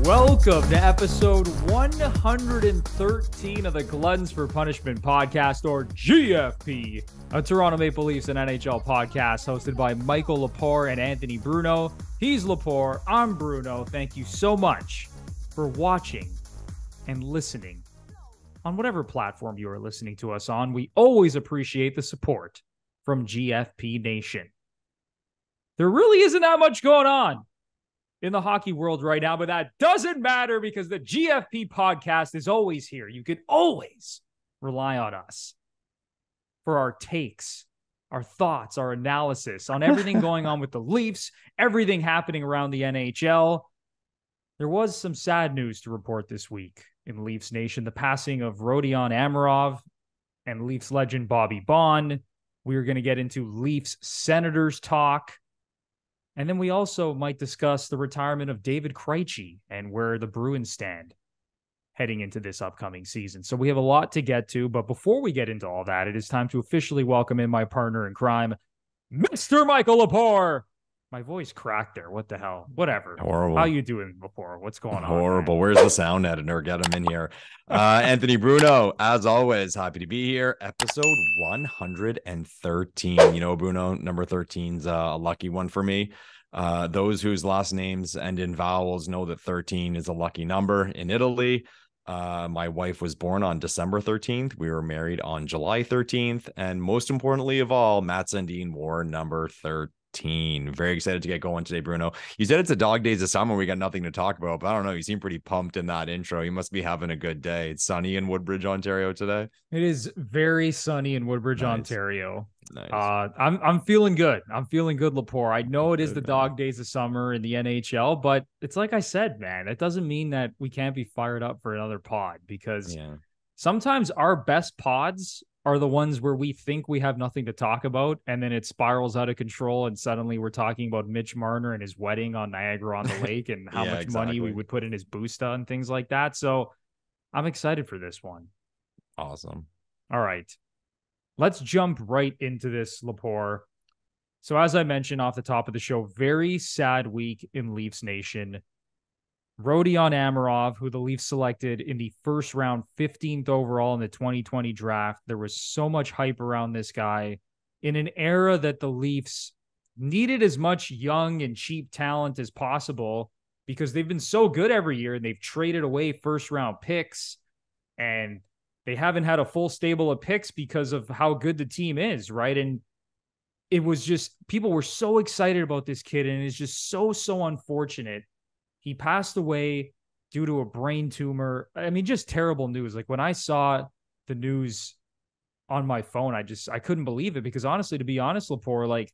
Welcome to episode 113 of the Gluttons For Punishment Podcast, or GFP, a Toronto Maple Leafs and NHL podcast hosted by Michael Lepore and Anthony Bruno. He's Lepore, I'm Bruno. Thank you so much for watching and listening on whatever platform you are listening to us on. We always appreciate the support from GFP Nation. There really isn't that much going on in the hockey world right now, but that doesn't matter because the GFP podcast is always here. You can always rely on us for our takes, our thoughts, our analysis on everything going on with the Leafs, everything happening around the NHL. There was some sad news to report this week in Leafs Nation, the passing of Rodion, Amirov, and Leafs legend Bobby Baun. We are going to get into Leafs Senators talk. And then we also might discuss the retirement of David Krejci and where the Bruins stand heading into this upcoming season. So we have a lot to get to, but before we get into all that, it is time to officially welcome in my partner in crime, Mr. Michael Lepore. My voice cracked there. What the hell? Whatever. Horrible. How you doing, Lepore? What's going on? Horrible. Where's the sound editor? Get him in here. Anthony Bruno, as always, happy to be here. Episode 113. You know, Bruno, number 13's a lucky one for me. Those whose last names end in vowels know that 13 is a lucky number in Italy. My wife was born on December 13th. We were married on July 13th. And most importantly of all, Matt Sundin wore number 13. Very excited to get going today, Bruno. You said it's a dog days of summer. We got nothing to talk about, but I don't know. You seem pretty pumped in that intro. You must be having a good day. It's sunny in Woodbridge, Ontario today. It is very sunny in Woodbridge, Nice. Ontario. Nice. I'm feeling good. I'm feeling good, Lepore. I know it is Good, the man. dog days of summer in the NHL, but it's like I said, man, it doesn't mean that we can't be fired up for another pod, because sometimes our best pods are the ones where we think we have nothing to talk about, and then it spirals out of control, and suddenly we're talking about Mitch Marner and his wedding on Niagara-on-the-Lake and how much money we would put in his boosta and things like that. So I'm excited for this one. Awesome. All right. Let's jump right into this, Lepore. So as I mentioned off the top of the show, very sad week in Leafs Nation. Rodion Amirov, who the Leafs selected in the first round, 15th overall in the 2020 draft. There was so much hype around this guy in an era that the Leafs needed as much young and cheap talent as possible because they've been so good every year and they've traded away first round picks and they haven't had a full stable of picks because of how good the team is, right? And it was just, people were so excited about this kid, and it's just so unfortunate. He passed away due to a brain tumor. I mean, just terrible news. Like when I saw the news on my phone, I couldn't believe it, because honestly, to be honest, Lepore, like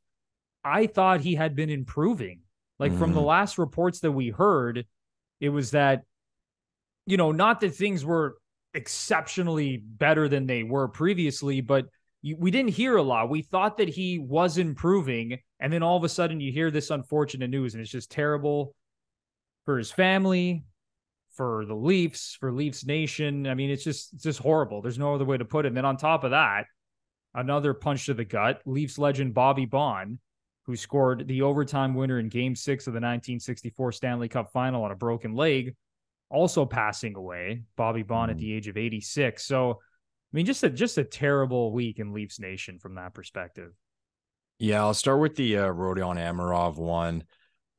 I thought he had been improving. Like from the last reports that we heard, it was that, you know, not that things were exceptionally better than they were previously, but we didn't hear a lot. We thought that he was improving, and then all of a sudden you hear this unfortunate news, and it's just terrible for his family, for the Leafs, for Leafs Nation. I mean, it's just horrible. There's no other way to put it. And then on top of that, another punch to the gut, Leafs legend Bobby Baun, who scored the overtime winner in Game 6 of the 1964 Stanley Cup Final on a broken leg, also passing away. Bobby Baun at the age of 86. So, I mean, just a terrible week in Leafs Nation from that perspective. Yeah, I'll start with the Rodion Amirov one.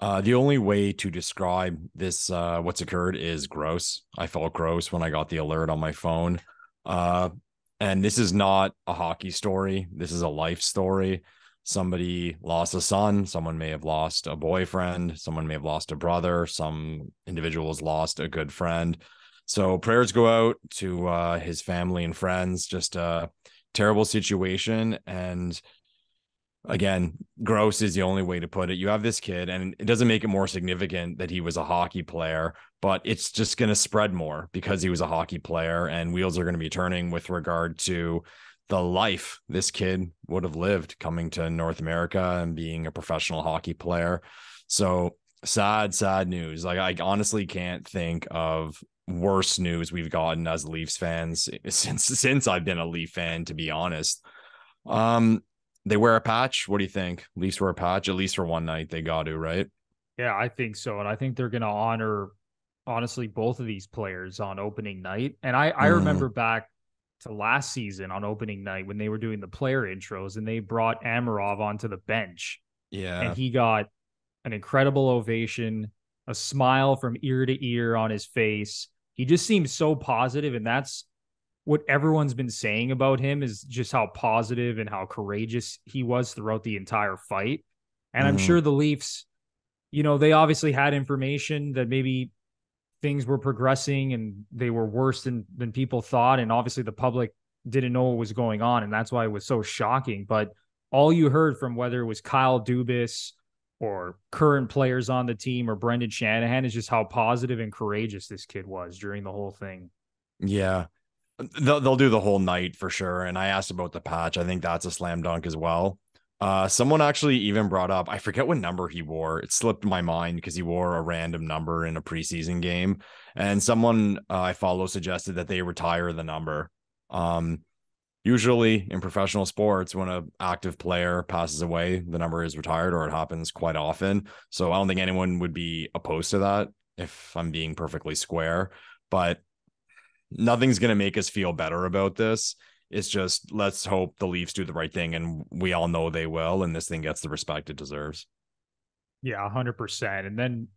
The only way to describe this, what's occurred, is gross. I felt gross when I got the alert on my phone. And this is not a hockey story. This is a life story. Somebody lost a son. Someone may have lost a boyfriend. Someone may have lost a brother. Some individuals lost a good friend. So prayers go out to his family and friends. Just a terrible situation. And again, gross is the only way to put it. You have this kid, and it doesn't make it more significant that he was a hockey player, but it's just going to spread more because he was a hockey player, and wheels are going to be turning with regard to the life this kid would have lived coming to North America and being a professional hockey player. So sad news. Like, I honestly can't think of worse news we've gotten as Leafs fans since I've been a Leaf fan, to be honest. They wear a patch. What do you think? Leafs wear a patch, at least for one night. They got to, right? Yeah, I think so. And I think they're going to honor, honestly, both of these players on opening night. And I remember back to last season on opening night when they were doing the player intros and they brought Amirov onto the bench. Yeah. And he got an incredible ovation, a smile from ear to ear on his face. He just seemed so positive, and that's what everyone's been saying about him, is just how positive and how courageous he was throughout the entire fight. And I'm sure the Leafs, they obviously had information that maybe things were progressing and they were worse than people thought. And obviously the public didn't know what was going on. And that's why it was so shocking. But all you heard from whether it was Kyle Dubas or current players on the team or Brendan Shanahan is just how positive and courageous this kid was during the whole thing. Yeah. They'll do the whole night for sure. And I asked about the patch. I think that's a slam dunk as well. Someone actually even brought up, I forget what number he wore. It slipped my mind because he wore a random number in a preseason game. And someone I follow suggested that they retire the number. Usually in professional sports, when an active player passes away, the number is retired, or it happens quite often. So I don't think anyone would be opposed to that, if I'm being perfectly square. But nothing's going to make us feel better about this. It's just, let's hope the Leafs do the right thing, and we all know they will, and this thing gets the respect it deserves. Yeah, 100%. And then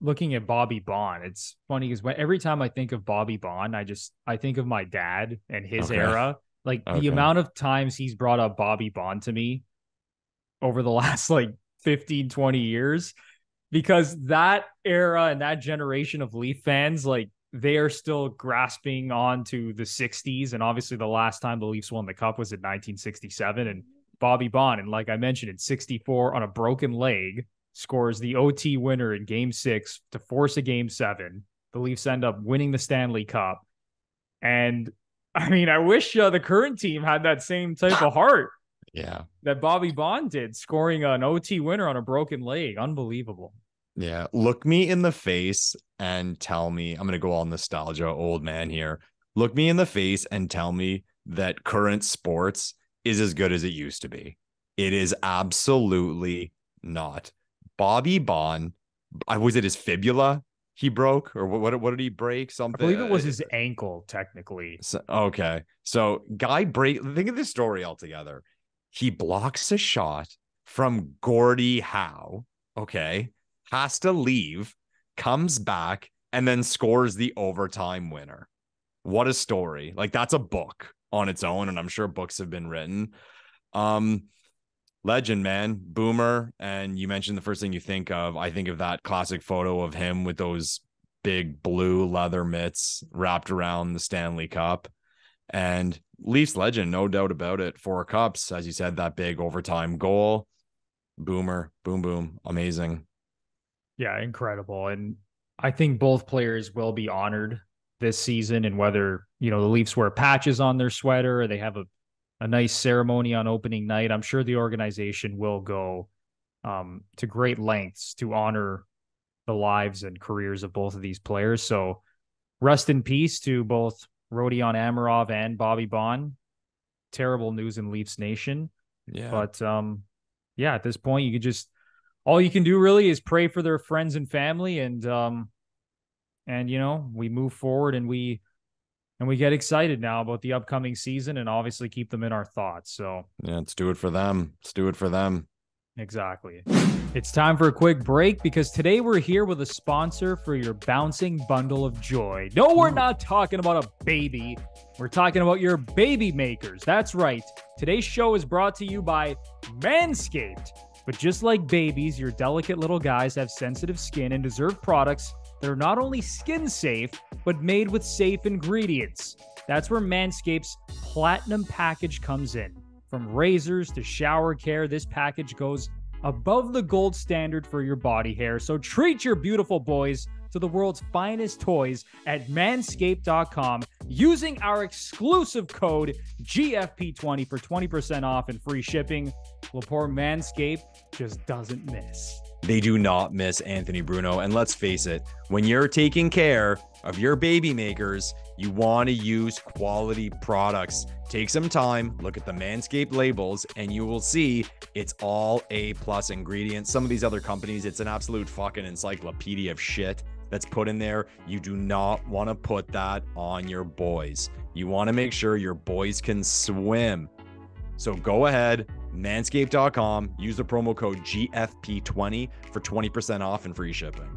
looking at Bobby Baun, it's funny because every time I think of Bobby Baun, I think of my dad and his era. Like the amount of times he's brought up Bobby Baun to me over the last 15, 20 years, because that era and that generation of Leaf fans, they are still grasping on to the 60s. And obviously the last time the Leafs won the cup was in 1967. And Bobby Baun, and like I mentioned, in 64 on a broken leg, scores the OT winner in game 6 to force a game 7. The Leafs end up winning the Stanley Cup. And I mean, I wish the current team had that same type of heart. Yeah. That Bobby Baun did, scoring an OT winner on a broken leg. Unbelievable. Yeah. Look me in the face and tell me, I'm going to go all nostalgia, old man here. Look me in the face and tell me that current sports is as good as it used to be. It is absolutely not. Bobby Baun, was it his fibula he broke, or what did he break? Something. I believe it was his ankle, technically. Okay. So think of this story altogether. He blocks a shot from Gordie Howe. Okay. Has to leave, comes back, and then scores the overtime winner. What a story. That's a book on its own, and I'm sure books have been written. Legend, man. Boomer. And you mentioned the first thing you think of. I think of that classic photo of him with those big blue leather mitts wrapped around the Stanley Cup. And Leafs legend, no doubt about it. 4 cups, as you said, that big overtime goal. Boomer, boom, boom. Amazing. Yeah, incredible. And I think both players will be honored this season. And whether, the Leafs wear patches on their sweater or they have a nice ceremony on opening night, I'm sure the organization will go to great lengths to honor the lives and careers of both of these players. So rest in peace to both Rodion Amirov and Bobby Baun. Terrible news in Leafs Nation. Yeah. But at this point, all you can do really is pray for their friends and family, and we move forward and we get excited now about the upcoming season, and obviously keep them in our thoughts. So yeah, let's do it for them. Let's do it for them. Exactly. It's time for a quick break, because today we're here with a sponsor for your bouncing bundle of joy. No, we're not talking about a baby. We're talking about your baby makers. That's right. Today's show is brought to you by MANSCAPED. But just like babies, your delicate little guys have sensitive skin and deserve products that are not only skin safe, but made with safe ingredients. That's where Manscaped's Platinum package comes in. From razors to shower care, this package goes above the gold standard for your body hair. So treat your beautiful boys to the world's finest toys at manscaped.com using our exclusive code GFP20 for 20% off and free shipping. Lepore Manscaped just doesn't miss. they do not miss Anthony Bruno. And let's face it, when you're taking care of your baby makers, you want to use quality products. Take some time, look at the MANSCAPED labels, and you will see it's all A+ ingredients. Some of these other companies, it's an absolute fucking encyclopedia of shit that's put in there. You do not want to put that on your boys. You want to make sure your boys can swim. So go ahead, manscaped.com, use the promo code GFP20 for 20% off and free shipping.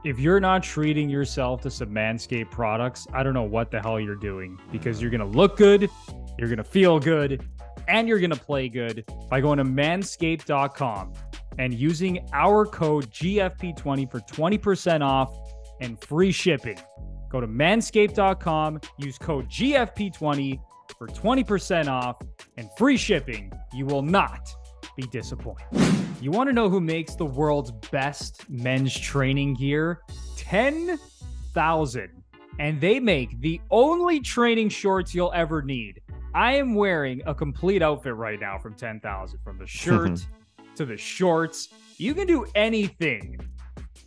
If you're not treating yourself to some Manscaped products, I don't know what the hell you're doing, because you're going to look good, you're going to feel good, and you're going to play good by going to manscaped.com and using our code GFP20 for 20% off and free shipping. Go to manscaped.com, use code GFP20 for 20% off and free shipping. You will not be disappointed. You want to know who makes the world's best men's training gear? 10,000. And they make the only training shorts you'll ever need. I am wearing a complete outfit right now from 10,000, from the shirt to the shorts. You can do anything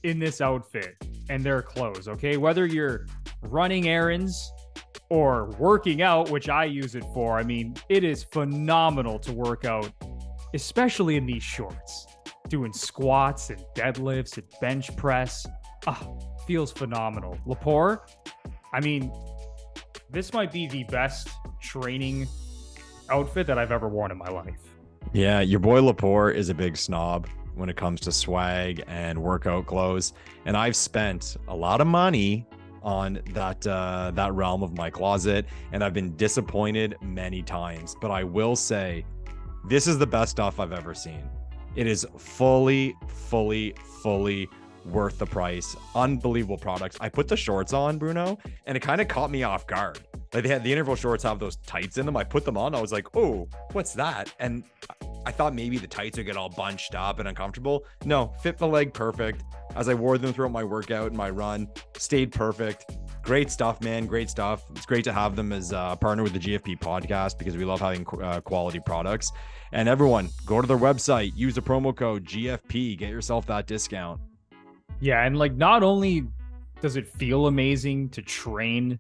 in this outfit and their clothes, okay? Whether you're running errands or working out, which I use it for. I mean, it is phenomenal to work out, especially in these shorts. Doing squats and deadlifts and bench press. Feels phenomenal. Lepore, I mean, this might be the best training outfit that I've ever worn in my life. Yeah, your boy Lepore is a big snob when it comes to swag and workout clothes. And I've spent a lot of money on that realm of my closet, and I've been disappointed many times. But I will say, this is the best stuff I've ever seen. It is fully worth the price. Unbelievable products. I put the shorts on, Bruno, and it kind of caught me off guard. Like, they had the interval shorts have those tights in them. I put them on. I was like, oh, what's that? And I thought maybe the tights would get all bunched up and uncomfortable. No, fit the leg perfect. As I wore them throughout my workout and my run, stayed perfect. Great stuff, man. Great stuff. It's great to have them as a partner with the GFP podcast, because we love having quality products. And everyone, go to their website, use the promo code GFP, get yourself that discount. Yeah, and like, not only does it feel amazing to train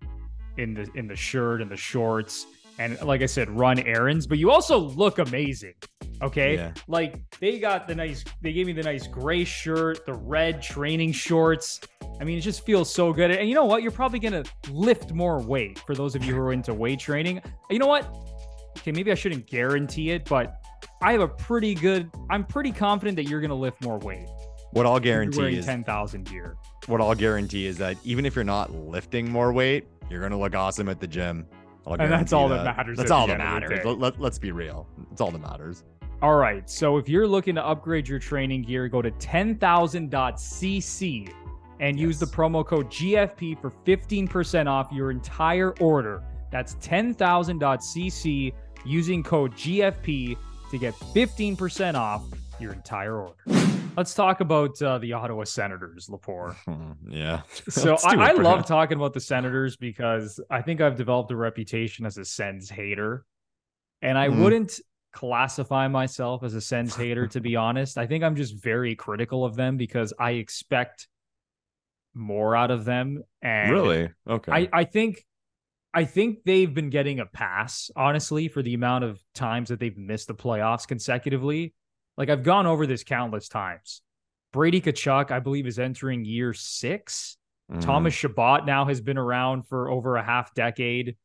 in the shirt and the shorts, and like I said, run errands, but you also look amazing. Okay. Yeah. Like, they gave me the nice gray shirt, the red training shorts. I mean, it just feels so good. And you know what? You're probably going to lift more weight, for those of you who are into weight training. You know what? Okay, maybe I shouldn't guarantee it, but I'm pretty confident that you're going to lift more weight. What I'll guarantee is 10,000 gear. What I'll guarantee is that even if you're not lifting more weight, you're going to look awesome at the gym. And that's all that matters. That's all that matters. Let's be real. It's all that matters. All right. So if you're looking to upgrade your training gear, go to 10,000.cc and use the promo code GFP for 15% off your entire order. That's 10,000.cc using code GFP to get 15% off your entire order. Let's talk about the Ottawa Senators, Lepore. Yeah. So I love talking about the Senators, because I think I've developed a reputation as a Sens hater. And I wouldn't classify myself as a Sens hater, to be honest. I think I'm just very critical of them, because I expect more out of them. And really? Okay. I think they've been getting a pass, honestly, for the amount of times that they've missed the playoffs consecutively. Like, I've gone over this countless times. Brady Tkachuk, I believe, is entering year 6. Thomas Chabot now has been around for over a half decade.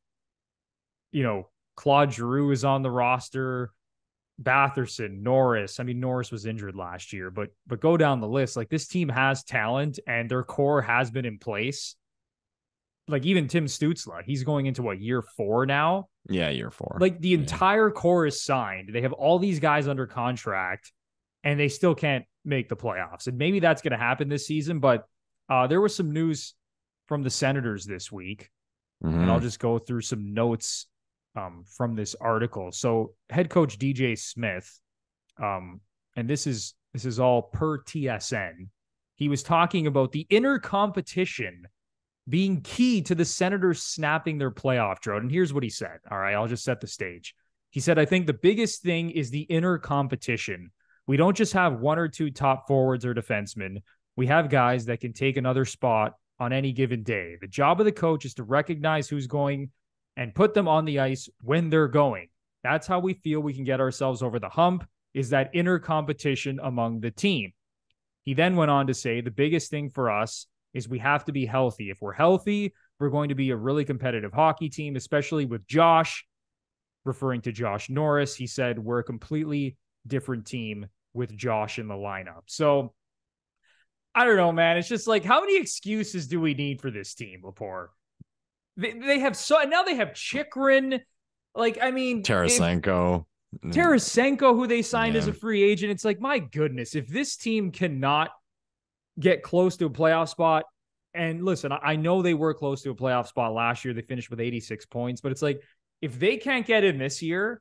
You know, Claude Giroux is on the roster. Batherson, Norris. I mean, Norris was injured last year, but go down the list. Like, this team has talent, and their core has been in place. Like, even Tim Stützle, he's going into year 4 now. Yeah, year 4. Like, the entire core is signed. They have all these guys under contract, and they still can't make the playoffs. And maybe that's going to happen this season, but there was some news from the Senators this week, and I'll just go through some notes from this article. So, head coach DJ Smith, and this is all per TSN, he was talking about the inner competition being key to the Senators snapping their playoff drought. And here's what he said. All right, I'll just set the stage. He said, I think the biggest thing is the inner competition. We don't just have one or two top forwards or defensemen. We have guys that can take another spot on any given day. The job of the coach is to recognize who's going and put them on the ice when they're going. That's how we feel we can get ourselves over the hump, is that inner competition among the team. He then went on to say the biggest thing for us is we have to be healthy. If we're healthy, we're going to be a really competitive hockey team, especially with Josh. Referring to Josh Norris, he said we're a completely different team with Josh in the lineup. So I don't know, man. It's just like, how many excuses do we need for this team, Lepore? They have now they have Chikrin. Like, I mean, Tarasenko, who they signed as a free agent. It's like, my goodness, if this team cannot get close to a playoff spot, and listen, I know they were close to a playoff spot last year. They finished with 86 points, but it's like, if they can't get in this year,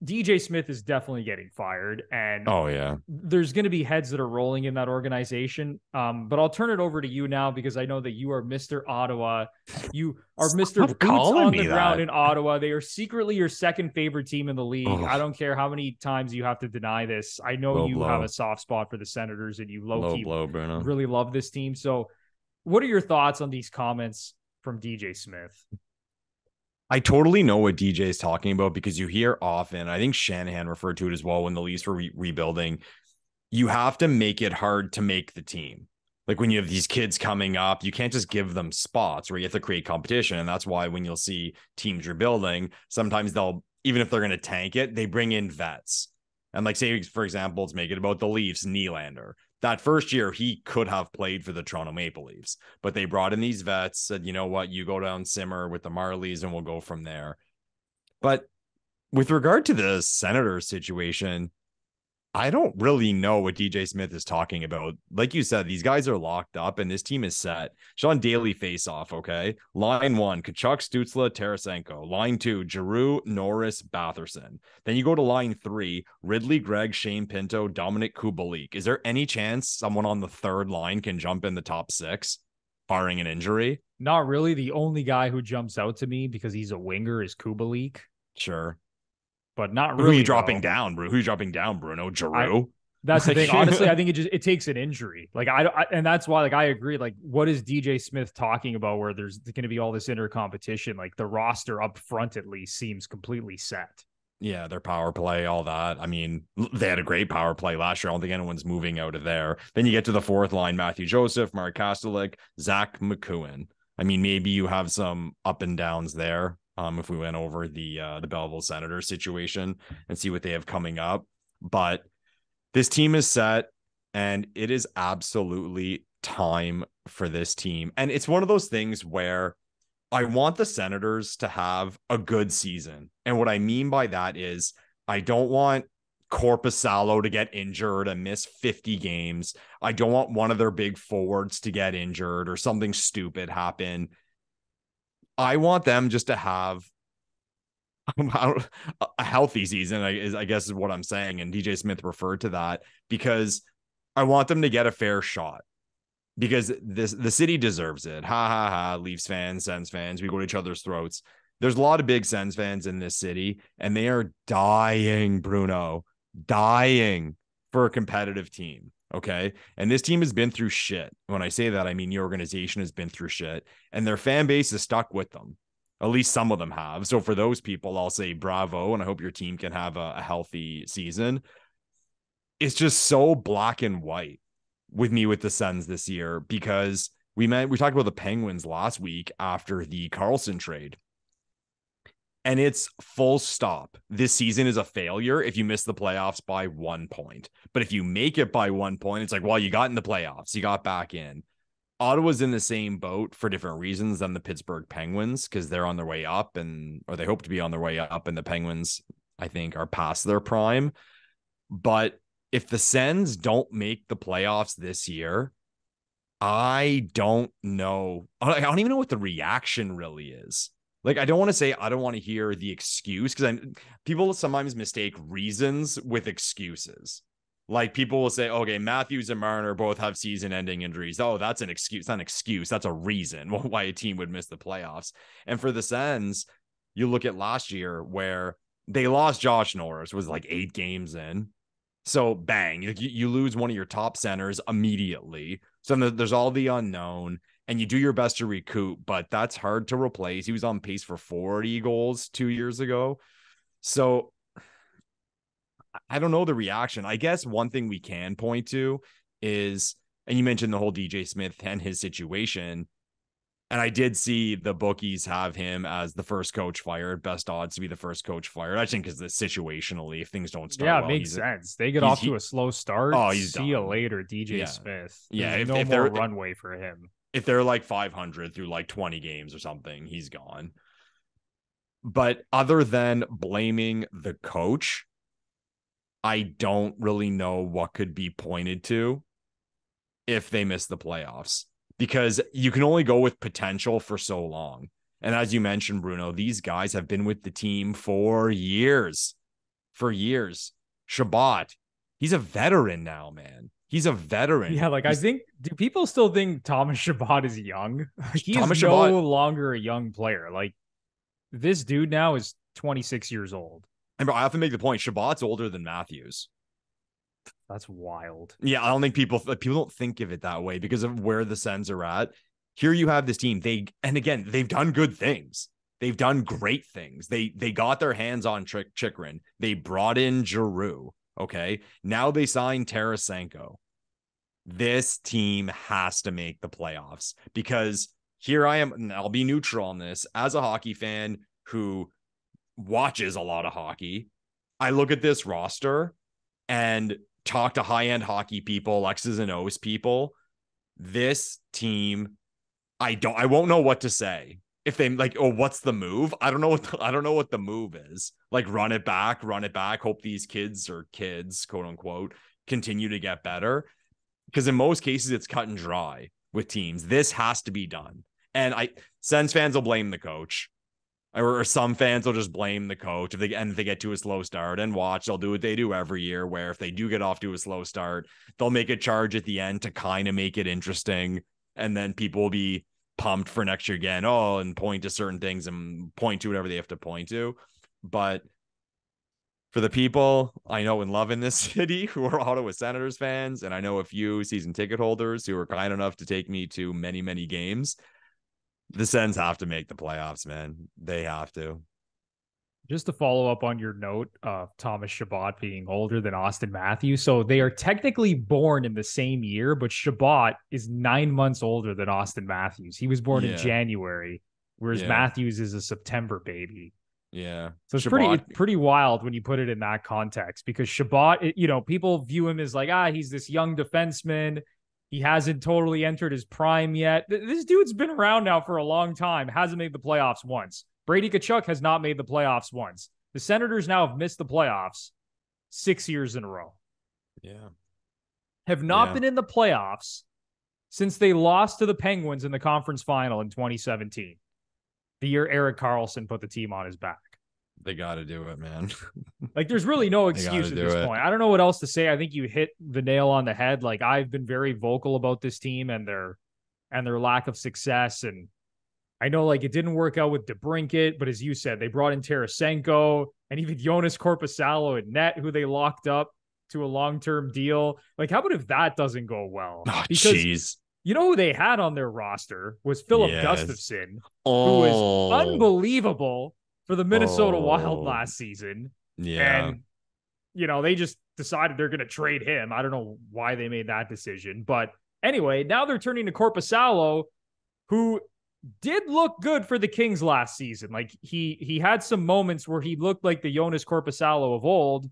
DJ Smith is definitely getting fired. And there's going to be heads that are rolling in that organization. But I'll turn it over to you now, because I know that you are Mr. Ottawa. You are Mr. Boots on the ground in Ottawa. They are secretly your second favorite team in the league. I don't care how many times you have to deny this. I know you have a soft spot for the Senators, and you low-key really love this team. So what are your thoughts on these comments from DJ Smith? I totally know what DJ is talking about, because you hear often, I think Shanahan referred to it as well when the Leafs were rebuilding, you have to make it hard to make the team. Like when you have these kids coming up, you can't just give them spots, where you have to create competition. And that's why when you'll see teams rebuilding, sometimes they'll, even if they're going to tank it, they bring in vets. And like, say, for example, let's make it about the Leafs, Nylander. That first year, he could have played for the Toronto Maple Leafs, but they brought in these vets, said, you know what, you go down simmer with the Marlies and we'll go from there. But with regard to the Senators situation, I don't really know what DJ Smith is talking about. Like you said, these guys are locked up and this team is set. Sean Daly face-off, okay? Line 1, Kachuk, Stützle, Tarasenko. Line 2, Giroux, Norris, Batherson. Then you go to line 3, Ridley, Gregg, Shane Pinto, Dominic Kubalik. Is there any chance someone on the third line can jump in the top 6, barring an injury? Not really. The only guy who jumps out to me because he's a winger is Kubalik. Sure. But not really. Who are you dropping down, Bruno? Who are you dropping down, Bruno? Giroux? That's the thing. Honestly, I think it takes an injury. Like and that's why, like, I agree. Like, what is DJ Smith talking about? Where there's going to be all this inter competition? Like, the roster up front at least seems completely set. Yeah, their power play, all that. I mean, they had a great power play last year. I don't think anyone's moving out of there. Then you get to the fourth line: Matthew Joseph, Mark Kastelik, Zach McEwen. I mean, maybe you have some up and downs there. If we went over the Belleville Senators situation and see what they have coming up. But this team is set, and it is absolutely time for this team. And it's one of those things where I want the Senators to have a good season. And what I mean by that is I don't want Korpisalo to get injured and miss 50 games. I don't want one of their big forwards to get injured or something stupid happen. I want them just to have a healthy season, I guess is what I'm saying. And DJ Smith referred to that, because I want them to get a fair shot, because the city deserves it. Ha ha ha. Leafs fans, Sens fans, we go to each other's throats. There's a lot of big Sens fans in this city, and they are dying, Bruno, dying for a competitive team. Okay. And this team has been through shit. When I say that, I mean, the organization has been through shit, and their fan base is stuck with them. At least some of them have. So for those people, I'll say bravo. And I hope your team can have a healthy season. It's just so black and white with me with the Sens this year, because we talked about the Penguins last week after the Karlsson trade. And it's full stop. This season is a failure if you miss the playoffs by 1 point. But if you make it by 1 point, it's like, well, you got in the playoffs. You got back in. Ottawa's in the same boat for different reasons than the Pittsburgh Penguins, because they're on their way up, or they hope to be on their way up. And the Penguins, I think, are past their prime. But if the Sens don't make the playoffs this year, I don't know. I don't even know what the reaction really is. Like, I don't want to say, I don't want to hear the excuse, because people sometimes mistake reasons with excuses. Like, people will say, okay, Matthews and Marner both have season-ending injuries. Oh, that's an excuse. Not an excuse. That's a reason why a team would miss the playoffs. And for the Sens, you look at last year where they lost Josh Norris, was like 8 games in. So bang, you lose one of your top centers immediately. So there's all the unknown, and you do your best to recoup, but that's hard to replace. He was on pace for 40 goals 2 years ago. So I don't know the reaction. I guess one thing we can point to is, and you mentioned the whole DJ Smith and his situation. And I did see the bookies have him as the first coach fired, best odds to be the first coach fired. I think because situationally, if things don't start well, it makes sense. They get off to a slow start. Oh, he's see done. you later, DJ Smith. Yeah, if no more runway for him. If they're like 500 through like 20 games or something, he's gone. But other than blaming the coach, I don't really know what could be pointed to if they miss the playoffs, because you can only go with potential for so long. And as you mentioned, Bruno, these guys have been with the team for years. Shabbat, he's a veteran now, man. He's a veteran. Yeah, I think, do people still think Thomas Chabot is young? He is no longer a young player. Like, this dude now is 26 years old. And I often make the point, Shabbat's older than Matthews. That's wild. Yeah, I don't think people don't think of it that way because of where the Sens are at. Here you have this team. They've done good things. They've done great things. They got their hands on Chychrun. They brought in Giroux. Okay. Now they signed Tarasenko. This team has to make the playoffs, because here I am, and I'll be neutral on this, as a hockey fan who watches a lot of hockey. I look at this roster and talk to high-end hockey people, X's and O's people. This team, I won't know what to say. If they what's the move? I don't know what the move is. Like, run it back, hope these kids, quote unquote, continue to get better. Because in most cases it's cut and dry with teams. This has to be done. And Sens fans will blame the coach. Or some fans will just blame the coach if they get to a slow start. And watch, they'll do what they do every year, where if they do get off to a slow start, they'll make a charge at the end to kind of make it interesting. And then people will be pumped for next year again. Oh, and point to certain things and point to whatever they have to point to. But for the people I know and love in this city who are Ottawa Senators fans, and I know a few season ticket holders who are kind enough to take me to many, many games, the Sens have to make the playoffs, man. They have to. Just to follow up on your note of Thomas Chabot being older than Austin Matthews. So they are technically born in the same year, but Chabot is 9 months older than Austin Matthews. He was born in January, whereas Matthews is a September baby. Yeah. So it's pretty wild when you put it in that context, because Chabot, people view him as like, he's this young defenseman. He hasn't totally entered his prime yet. This dude's been around now for a long time, hasn't made the playoffs once. Brady Tkachuk has not made the playoffs once. The Senators now have missed the playoffs 6 years in a row. Yeah. Have not been in the playoffs since they lost to the Penguins in the conference final in 2017. The year Erik Karlsson put the team on his back. They got to do it, man. there's really no excuse at this point. I don't know what else to say. I think you hit the nail on the head. I've been very vocal about this team and their lack of success. And I know it didn't work out with DeBrincat, but as you said, they brought in Tarasenko and even Jonas Korpisalo at net, who they locked up to a long-term deal. How about if that doesn't go well? Oh, jeez. You know who they had on their roster was Philip Gustafsson, who is unbelievable for the Minnesota Wild last season. Yeah. And, they just decided they're going to trade him. I don't know why they made that decision. But anyway, now they're turning to Korpisalo, who did look good for the Kings last season. He had some moments where he looked like the Jonas Korpisalo of old.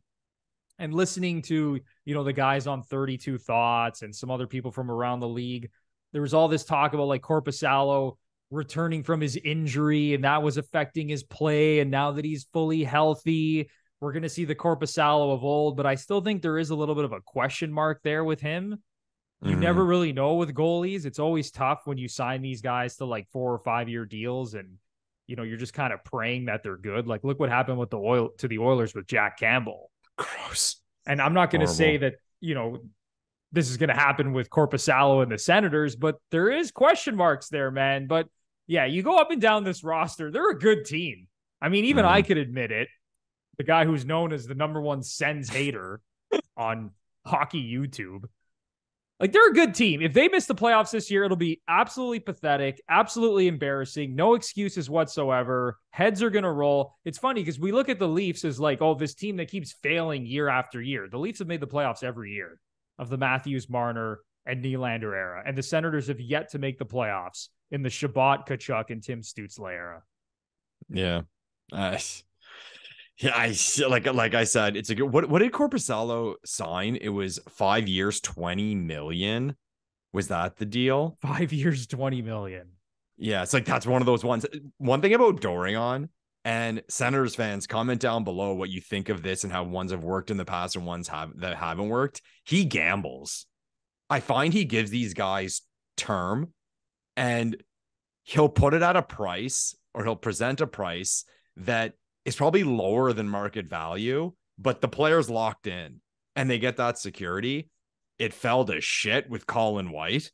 And listening to, the guys on 32 Thoughts and some other people from around the league, there was all this talk about Korpisalo returning from his injury, and that was affecting his play. And now that he's fully healthy, we're going to see the Korpisalo of old. But I still think there is a little bit of a question mark there with him. You never really know with goalies. It's always tough when you sign these guys to 4 or 5 year deals, and you're just kind of praying that they're good. Look what happened with the Oilers with Jack Campbell. Gross. And I'm not going to say that, this is going to happen with Korpisalo and the Senators, but there is question marks there, man. But yeah, you go up and down this roster, they're a good team. I mean, even I could admit it. The guy who's known as the #1 Sens hater on hockey YouTube. Like, they're a good team. If they miss the playoffs this year, it'll be absolutely pathetic, absolutely embarrassing, no excuses whatsoever. Heads are going to roll. It's funny because we look at the Leafs as like, oh, this team that keeps failing year after year. The Leafs have made the playoffs every year of the Matthews, Marner, and Nylander era. And the Senators have yet to make the playoffs in the Shabbat, Kachuk, and Tim Stützle era. Yeah. Yeah, like I said, it's a good. What did Korpisalo sign? It was 5 years, 20 million. Was that the deal? 5 years, 20 million. Yeah, it's like that's one of those ones. One thing about Dorion, and Senators fans, comment down below what you think of this and how ones have worked in the past and ones that haven't worked. He gambles. I find he gives these guys term, and he'll put it at a price, or he'll present a price that is probably lower than market value, but the player's locked in and they get that security. It fell to shit with Colin White.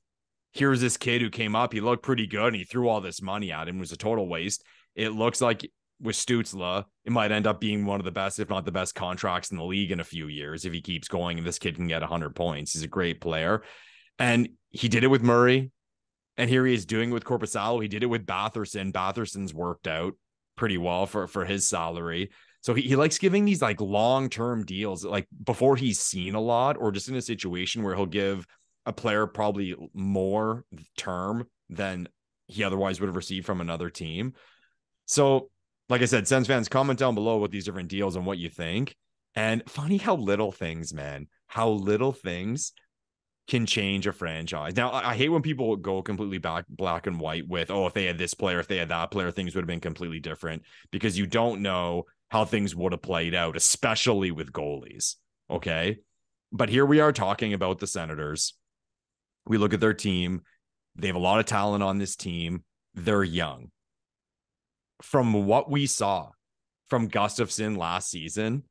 Here's this kid who came up. He looked pretty good and he threw all this money at him. It was a total waste. It looks like with Stützle, it might end up being one of the best, if not the best contracts in the league in a few years if he keeps going and this kid can get 100 points. He's a great player. And he did it with Murray. And here he is doing it with Korpisalo. He did it with Batherson. Batherson's worked out pretty well for his salary. So he likes giving these like long-term deals, like before he's seen a lot, or just in a situation where he'll give a player probably more term than he otherwise would have received from another team. So like I said, Sens fans, comment down below what these different deals and what you think. And funny how little things, man, how little things can change a franchise. Now, I hate when people go completely black and white with, oh, if they had this player, if they had that player, things would have been completely different, because you don't know how things would have played out, especially with goalies. Okay. But here we are talking about the Senators. We look at their team. They have a lot of talent on this team. They're young. From what we saw from Gustafsson last season,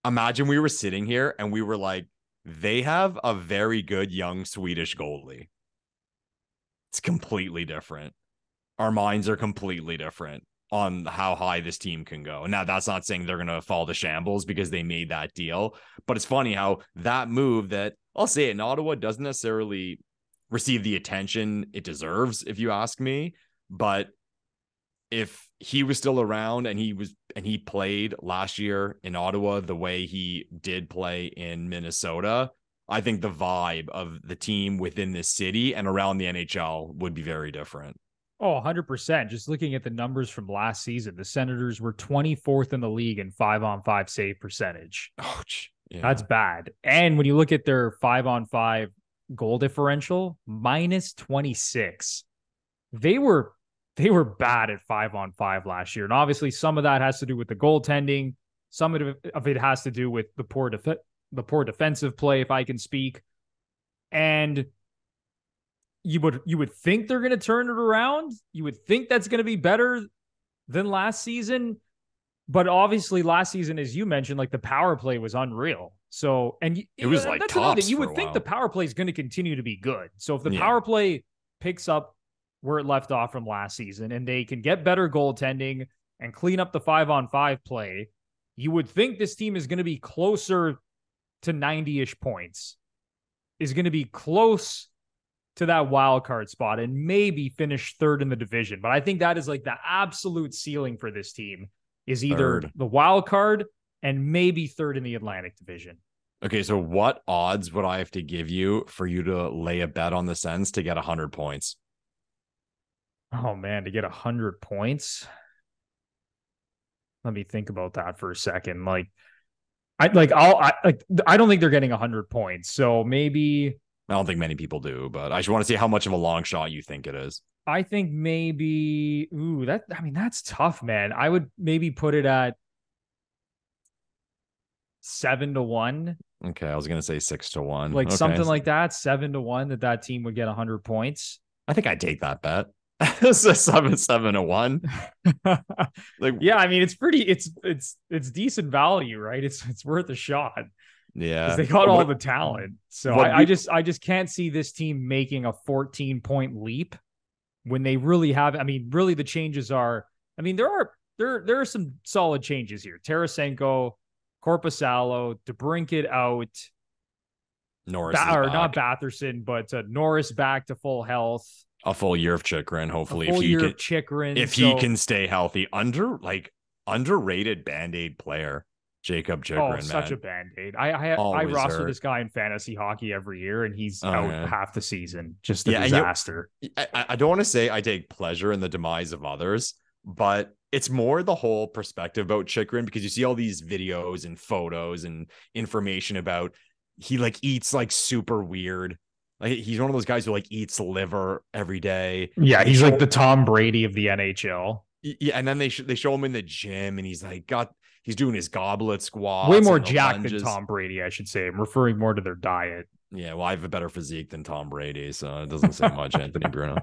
imagine we were sitting here and we were like, they have a very good young Swedish goalie. It's completely different. Our minds are completely different on how high this team can go. Now, that's not saying they're going to fall to shambles because they made that deal, but it's funny how that move that, I'll say it, in Ottawa doesn't necessarily receive the attention it deserves, if you ask me. But if he was still around and he played last year in Ottawa the way he did play in Minnesota, I think the vibe of the team within this city and around the NHL would be very different. Oh, 100%. Just looking at the numbers from last season, the Senators were 24th in the league in 5-on-5 save percentage. Ouch. Yeah. That's bad. And when you look at their 5-on-5 goal differential, minus 26. They were bad at 5-on-5 last year. And obviously some of that has to do with the goaltending. Some of it has to do with the poor defensive play, if I can speak. And you would think they're going to turn it around. You would think that's going to be better than last season. But obviously last season, as you mentioned, like the power play was unreal. So, and it was like tops. You would think the power play is going to continue to be good. So if the power play picks up where it left off from last season and they can get better goaltending and clean up the 5-on-5 play, you would think this team is going to be closer to 90-ish points, is going to be close to that wild card spot and maybe finish third in the division. But I think that is like the absolute ceiling for this team, is either the wild card and maybe third in the Atlantic Division. Okay, so what odds would I have to give you for you to lay a bet on the Sens to get 100 points? Oh man, to get 100 points. Let me think about that for a second. I don't think they're getting 100 points. So maybe, I don't think many people do, but I just want to see how much of a long shot you think it is. I think maybe, that's tough, man. I would maybe put it at 7-1. Okay, I was going to say 6-1. Like something like that, 7-1 that team would get 100 points. I think I'd take that bet. It's a 7-1. Yeah, I mean, it's decent value, right? It's worth a shot. Yeah, because they got all the talent. So I just can't see this team making a 14-point leap when they really have. I mean, really, the changes are. I mean, there are some solid changes here. Tarasenko, Korpisalo, DeBrincat out. Norris is Not back. Batherson, but Norris back to full health. A full year of Chychrun, hopefully, A full year of Chychrun. if he can stay healthy. Underrated Band-Aid player, Jacob Chychrun, such a Band-Aid. I roster this guy in fantasy hockey every year, and he's out half the season. Just a disaster. I don't want to say I take pleasure in the demise of others, but it's more the whole perspective about Chychrun, because you see all these videos and photos and information about he like eats like super weird. Like he's one of those guys who like eats liver every day. Yeah, he's like the Tom Brady of the NHL. Yeah, and then they show him in the gym, and he's doing his goblet squats. Way more jacked than Tom Brady, I should say. I'm referring more to their diet. Yeah, well, I have a better physique than Tom Brady, so it doesn't say much, Anthony Bruno.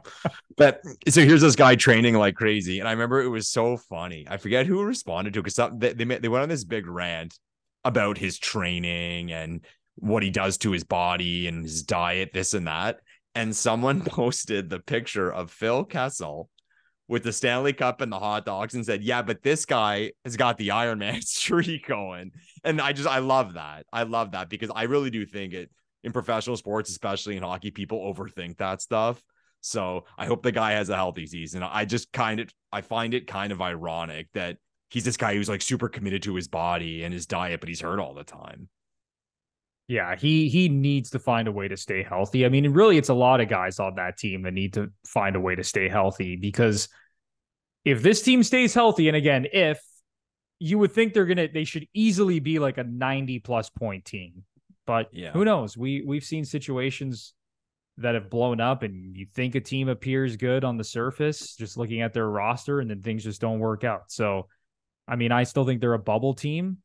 But so here's this guy training like crazy, and I remember it was so funny. I forget who responded to it, because they went on this big rant about his training and what he does to his body and his diet, this and that. And someone posted the picture of Phil Kessel with the Stanley Cup and the hot dogs and said, yeah, but this guy has got the Iron Man streak going. And I love that. I love that, because I really do think it in professional sports, especially in hockey, people overthink that stuff. So I hope the guy has a healthy season. I find it kind of ironic that he's this guy who's like super committed to his body and his diet, but he's hurt all the time. Yeah, he needs to find a way to stay healthy. I mean, really, it's a lot of guys on that team that need to find a way to stay healthy, because if this team stays healthy, and again, if you would think they should easily be like a 90+ point team, but who knows? We've seen situations that have blown up, and you think a team appears good on the surface, just looking at their roster, and then things just don't work out. So, I mean, I still think they're a bubble team,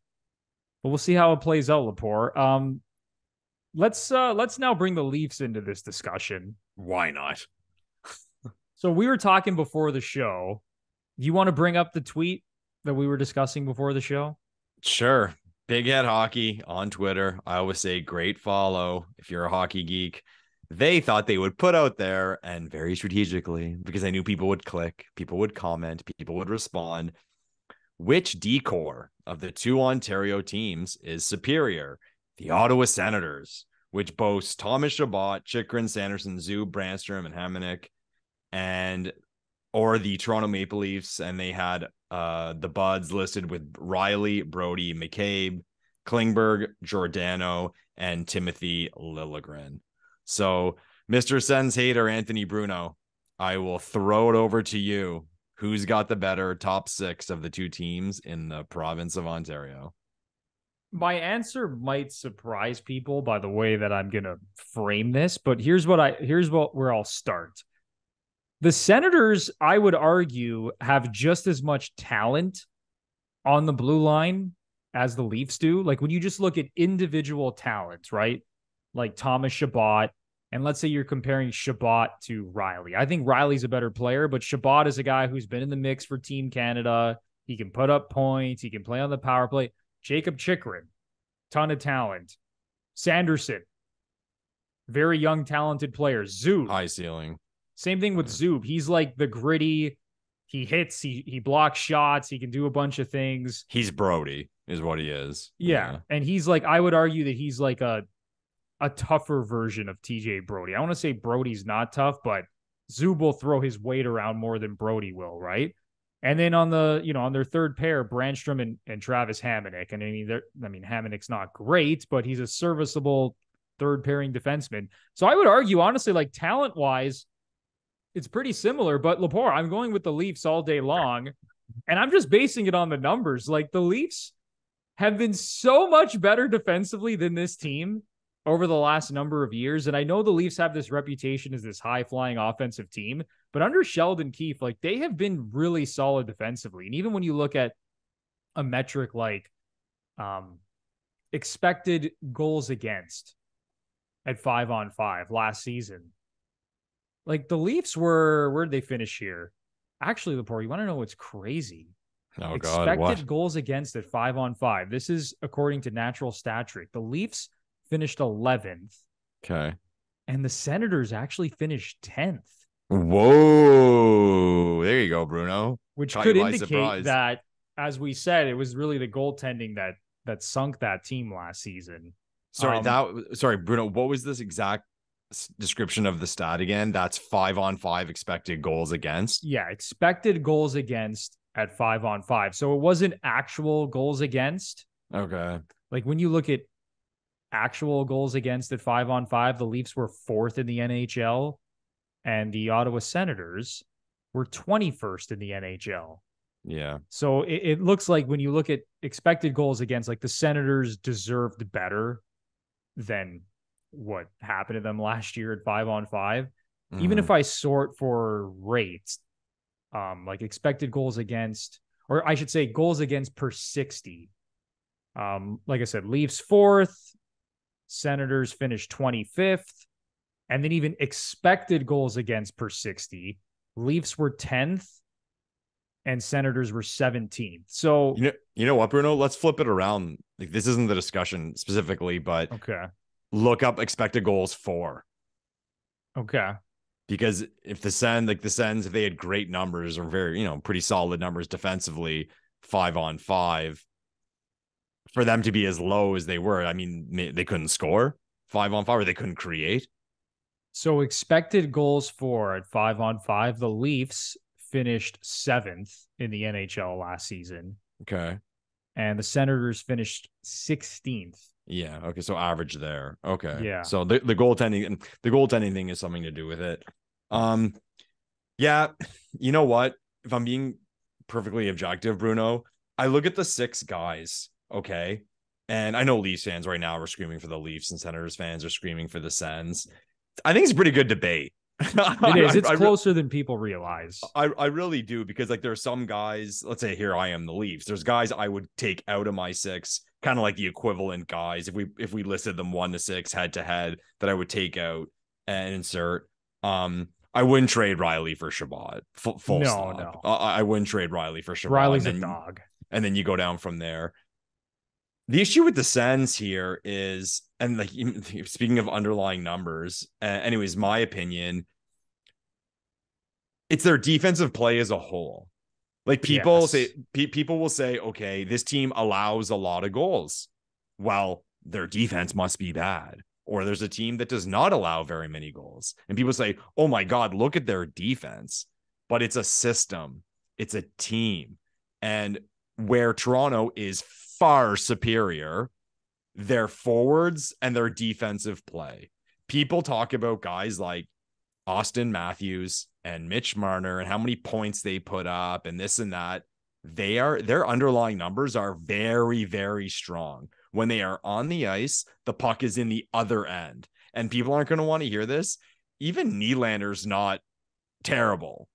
but we'll see how it plays out, Lepore. Let's now bring the Leafs into this discussion. Why not? So we were talking before the show. You want to bring up the tweet that we were discussing before the show? Sure. Big Head Hockey on Twitter. I always say great follow if you're a hockey geek. They thought they would put out there, and very strategically, because I knew people would click, people would comment, people would respond, which decor of the two Ontario teams is superior? The Ottawa Senators, which boasts Thomas Chabot, Chychrun, Sanderson, Zub, Brandstrom, and Hamonic, or the Toronto Maple Leafs, and they had the Buds listed with Riley, Brody, McCabe, Klingberg, Giordano, and Timothy Liljegren. So, Mr. Sens hater Anthony Bruno, I will throw it over to you. Who's got the better top six of the two teams in the province of Ontario? My answer might surprise people by the way that I'm going to frame this, but here's where I'll start. The Senators, I would argue, have just as much talent on the blue line as the Leafs do. Like when you just look at individual talents, right? Like Thomas Chabot, and let's say you're comparing Chabot to Riley. I think Riley's a better player, but Chabot is a guy who's been in the mix for Team Canada. He can put up points. He can play on the power play. Jacob Chychrun, ton of talent. Sanderson, very young, talented player. Zub, high ceiling. Same thing with Zub. He's like the gritty. He hits. He blocks shots. He can do a bunch of things. He's Brody, is what he is. Yeah, and he's like, I would argue that he's like a tougher version of TJ Brody. I want to say Brody's not tough, but Zub will throw his weight around more than Brody will, right? And then on their third pair, Brandstrom and Travis Hamonic. And Hamonic's not great, but he's a serviceable third pairing defenseman. So I would argue, honestly, like talent wise, it's pretty similar. But Lepore, I'm going with the Leafs all day long, and I'm just basing it on the numbers. Like the Leafs have been so much better defensively than this team over the last number of years. And I know the Leafs have this reputation as this high-flying offensive team, but under Sheldon Keefe, like they have been really solid defensively. And even when you look at a metric like expected goals against at 5-on-5 last season, like the Leafs where'd they finish here? Actually, Lepore, you want to know what's crazy? Oh, expected God, what? goals against at 5-on-5. This is according to Natural Stat Trick. The Leafs finished 11th. Okay. And the Senators actually finished 10th. Whoa. There you go, Bruno. Which could indicate that, as we said, it was really the goaltending that sunk that team last season. Sorry, Bruno, what was this exact description of the stat again? That's 5-on-5 expected goals against. Yeah, expected goals against at 5-on-5. So it wasn't actual goals against. Okay. Like when you look at actual goals against at 5-on-5, the Leafs were 4th in the NHL, and the Ottawa Senators were 21st in the NHL. Yeah. So it looks like when you look at expected goals against, like the Senators deserved better than what happened to them last year at 5-on-5. Mm-hmm. Even if I sort for rates, like expected goals against, or I should say goals against per 60. Like I said, Leafs 4th, Senators finished 25th, and then even expected goals against per 60, Leafs were 10th and Senators were 17th. So you know what, Bruno? Let's flip it around. Like, this isn't the discussion specifically, but okay, look up expected goals for. Okay. Because if the Sens, if they had great numbers or very, pretty solid numbers defensively, 5-on-5, for them to be as low as they were, I mean, they couldn't score 5-on-5 or they couldn't create. So expected goals for at 5-on-5, the Leafs finished 7th in the NHL last season. Okay. And the Senators finished 16th. Yeah. Okay. So average there. Okay. Yeah. So the goaltending thing is something to do with it. Yeah. You know what? If I'm being perfectly objective, Bruno, I look at the 6 guys. Okay. And I know Leafs fans right now are screaming for the Leafs and Senators fans are screaming for the Sens. I think it's a pretty good debate. It is. It's closer than people realize. I really do, because there are some guys, let's say here I am the Leafs. There's guys I would take out of my 6, kind of like the equivalent guys. If we listed them 1 to 6 head to head, that I would take out and insert. I wouldn't trade Riley for Shabbat. Full stop. No. I wouldn't trade Riley for Shabbat. Riley's a dog. And then you go down from there. The issue with the Sens here is, and speaking of underlying numbers, anyways, my opinion, it's their defensive play as a whole. People will say, okay, this team allows a lot of goals. Well, their defense must be bad. Or there's a team that does not allow very many goals. And people say, oh my God, look at their defense. But it's a system. It's a team. And where Toronto is far superior, their forwards and their defensive play. People talk about guys like Austin Matthews and Mitch Marner and how many points they put up and this and that. Their underlying numbers are very, very strong. When they are on the ice, the puck is in the other end. And people aren't going to want to hear this. Even Nylander's not terrible.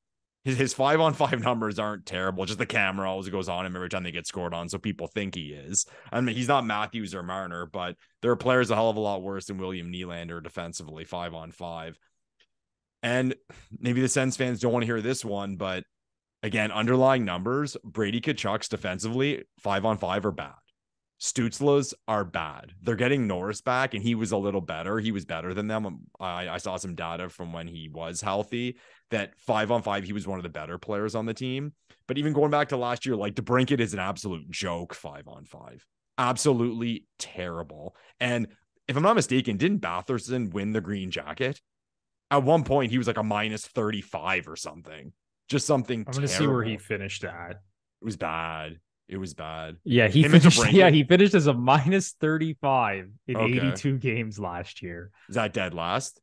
His 5-on-5 numbers aren't terrible. Just the camera always goes on him every time they get scored on, so people think he is. I mean, he's not Matthews or Marner, but there are players a hell of a lot worse than William Nylander defensively, 5-on-5. And maybe the Sens fans don't want to hear this one, but again, underlying numbers, Brady Tkachuk's defensively, 5-on-5 are bad. Stützle's are bad. They're getting Norris back, and he was a little better. He was better than them. I saw some data from when he was healthy that 5-on-5, he was one of the better players on the team. But even going back to last year, DeBrincat is an absolute joke 5-on-5. Absolutely terrible. And if I'm not mistaken, didn't Batherson win the Green Jacket? At one point, he was like a -35 or something. Just something I'm going to see where he finished at. It was bad. It was bad. Yeah, he finished as a -35 in 82 games last year. Is that dead last?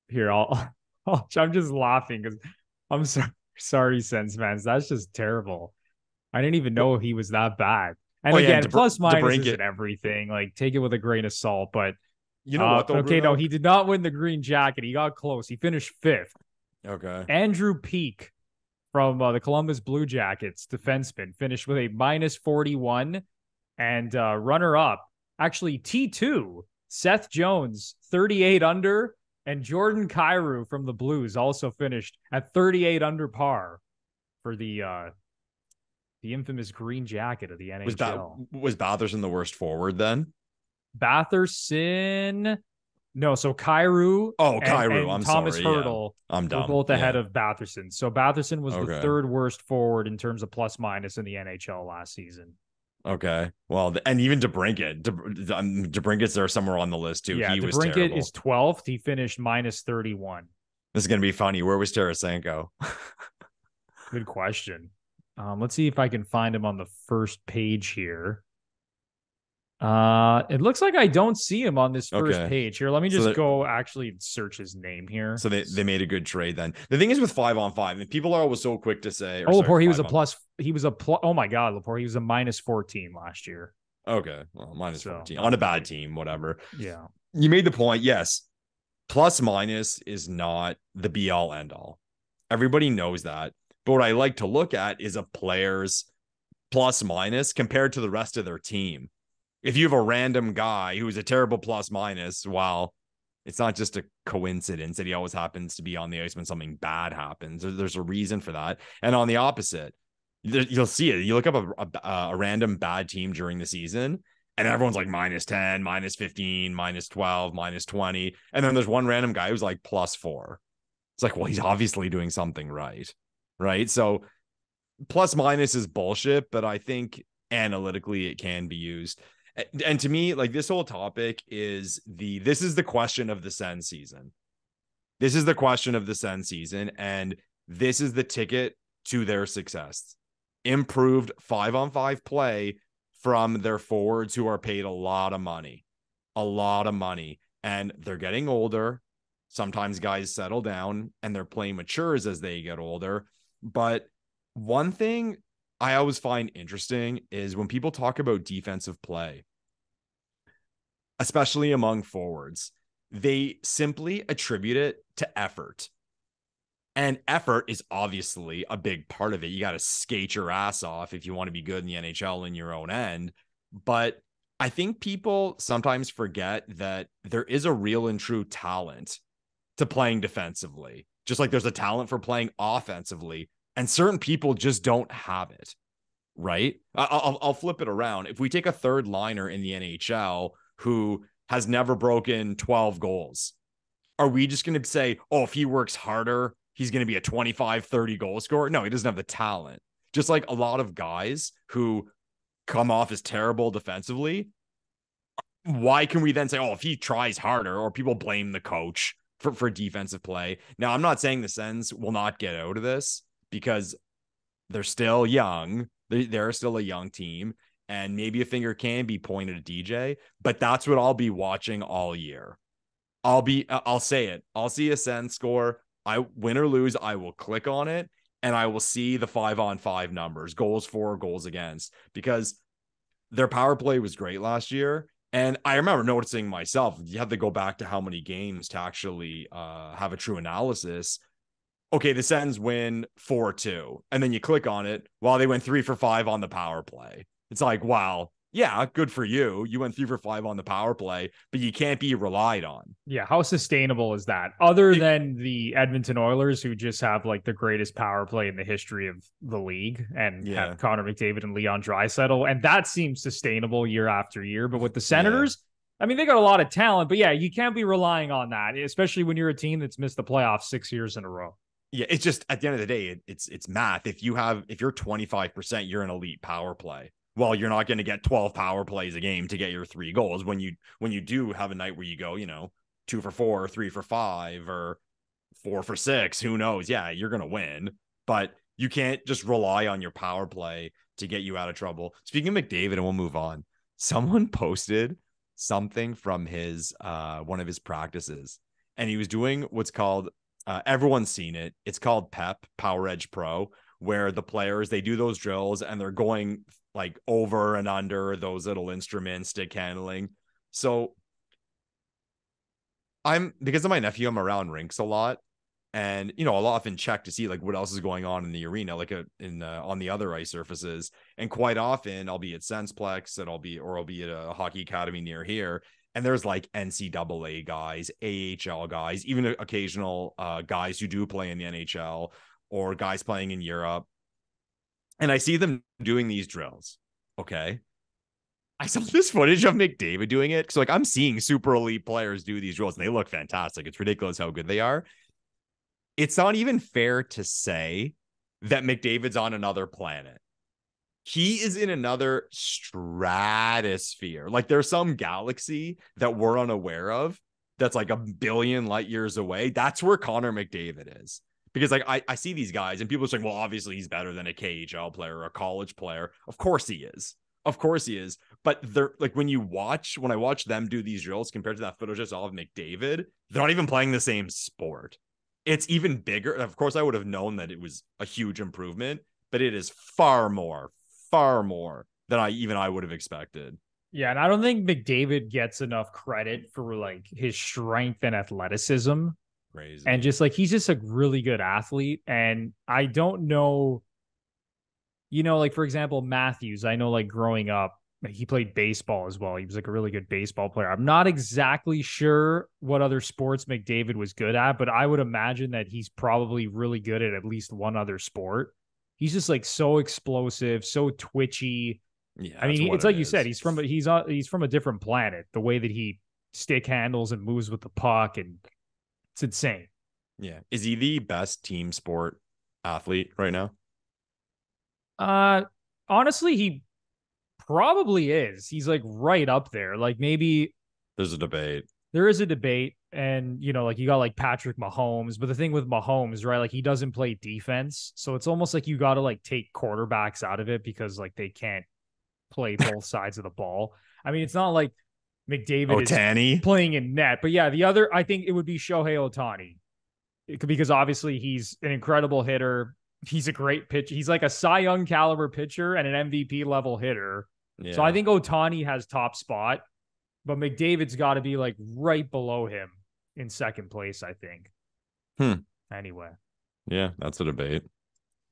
Here, I'm just laughing because I'm sorry, Sens fans. That's just terrible. I didn't even know he was that bad. And plus minus isn't everything. Take it with a grain of salt. But you know what? Though, Bruno? No, he did not win the Green Jacket. He got close. He finished 5th. Okay. Andrew Peak from the Columbus Blue Jackets, defenseman, finished with a -41, and runner-up, actually T2, Seth Jones, 38 under, and Jordan Kyrou from the Blues also finished at 38 under par for the infamous Green Jacket of the NHL. Was Batherson the worst forward then? Batherson... No, so Kyrou and Thomas Hertl were both ahead of Batherson. So Batherson was the 3rd worst forward in terms of plus minus in the NHL last season. Okay. Well, and even DeBrincat. DeBrincat's there somewhere on the list too. Yeah, He was DeBrincat terrible. is 12th. He finished minus 31. This is going to be funny. Where was Tarasenko? Good question. Let's see if I can find him on the first page here. It looks like I don't see him on this first page here. Let me just go actually search his name here. So they made a good trade then. The thing is with 5-on-5, and people are always so quick to say, Lepore, he was a plus. Oh my God, Lepore, he was a minus 14 last year. Okay, well, minus 14 on a bad team, whatever. Yeah, you made the point. Yes, plus minus is not the be all end all. Everybody knows that. But what I like to look at is a player's plus minus compared to the rest of their team. If you have a random guy who's a terrible plus minus, well, it's not just a coincidence that he always happens to be on the ice when something bad happens. There's a reason for that. And on the opposite, you'll see it. You look up a random bad team during the season, and everyone's like minus 10, minus 15, minus 12, minus 20. And then there's one random guy who's like plus 4. It's like, well, he's obviously doing something right. Right. So plus minus is bullshit, but I think analytically it can be used. And to me, like this whole topic is this is the question of the Sens season. This is the question of the Sens season. And this is the ticket to their success. Improved 5-on-5 play from their forwards who are paid a lot of money, and they're getting older. Sometimes guys settle down and their play matures as they get older. But one thing I always find interesting is when people talk about defensive play, especially among forwards, they simply attribute it to effort. And effort is obviously a big part of it. You got to skate your ass off if you want to be good in the NHL in your own end. But I think people sometimes forget that there is a real and true talent to playing defensively, just like there's a talent for playing offensively, and certain people just don't have it. Right? I'll flip it around. If we take a third liner in the NHL who has never broken 12 goals, are we just going to say, oh, if he works harder, he's going to be a 25, 30 goal scorer? No, he doesn't have the talent. Just like a lot of guys who come off as terrible defensively, why can we then say, oh, if he tries harder, or people blame the coach for defensive play? Now, I'm not saying the Sens will not get out of this because they're still young. They're still a young team, and maybe a finger can be pointed at DJ, but that's what I'll be watching all year. I'll say it. I'll see a Sens score. I win or lose, I will click on it, and I will see the 5-on-5 numbers, goals for, goals against, because their power play was great last year. And I remember noticing myself, you have to go back to how many games to actually have a true analysis. Okay, the Sens win 4-2, and then you click on it. Well, they went 3 for 5 on the power play. It's like, wow, yeah, good for you. You went 3 for 5 on the power play, but you can't be relied on. Yeah, how sustainable is that? Other than the Edmonton Oilers, who just have like the greatest power play in the history of the league, and have Connor McDavid and Leon Draisaitl, and that seems sustainable year after year. But with the Senators, I mean, they got a lot of talent, but yeah, you can't be relying on that, especially when you're a team that's missed the playoffs 6 years in a row. Yeah, it's just at the end of the day, it's math. If you're 25%, you're an elite power play. Well, you're not going to get 12 power plays a game to get your 3 goals. When you do have a night where you go, 2 for 4, 3 for 5, or 4 for 6, who knows? Yeah, you're going to win, but you can't just rely on your power play to get you out of trouble. Speaking of McDavid, and we'll move on. Someone posted something from his one of his practices, and he was doing what's called everyone's seen it. It's called PEP, Power Edge Pro, where the players, they do those drills and they're going like over and under those little instruments, stick handling. So because of my nephew, I'm around rinks a lot, and I'll often check to see like what else is going on in the arena, like on the other ice surfaces. And quite often I'll be at Sensplex, and I'll be at a hockey academy near here, and there's like NCAA guys, AHL guys, even occasional guys who do play in the NHL, or guys playing in Europe. And I see them doing these drills. Okay. I saw this footage of McDavid doing it. So like I'm seeing super elite players do these drills, and they look fantastic. It's ridiculous how good they are. It's not even fair to say that McDavid's on another planet. he is in another stratosphere. Like there's some galaxy that we're unaware of that's like a billion light years away. That's where Connor McDavid is. Because like I see these guys and people are saying, well, obviously he's better than a KHL player or a college player. Of course he is. Of course he is. But they're like when I watch them do these drills compared to that footage I saw of McDavid, they're not even playing the same sport. It's even bigger. Of course, I would have known that it was a huge improvement, but it is far more than I would have expected. Yeah, and I don't think McDavid gets enough credit for like his strength and athleticism. Crazy. And just like he's just a really good athlete. And I don't know, like for example, Matthews, I know like growing up, he played baseball as well. He was like a really good baseball player. I'm not exactly sure what other sports McDavid was good at, but I would imagine that he's probably really good at least one other sport. He's just like so explosive, so twitchy. Yeah, I mean, it's like you said, he's from a different planet. The way that he stick handles and moves with the puck, and it's insane. Yeah, is he the best team sport athlete right now? Honestly, he probably is. He's like right up there. Like maybe there's a debate. There is a debate, and like you got like Patrick Mahomes, but the thing with Mahomes, right? Like he doesn't play defense, so it's almost like you got to like take quarterbacks out of it because like they can't play both sides of the ball. I mean, it's not like McDavid is playing in net, but yeah, the other I think it would be Shohei Ohtani, because obviously he's an incredible hitter. He's a great pitcher. He's like a Cy Young caliber pitcher and an MVP level hitter. Yeah. So I think Ohtani has top spot, but McDavid's got to be like right below him in second place, I think. Anyway. Yeah, that's a debate.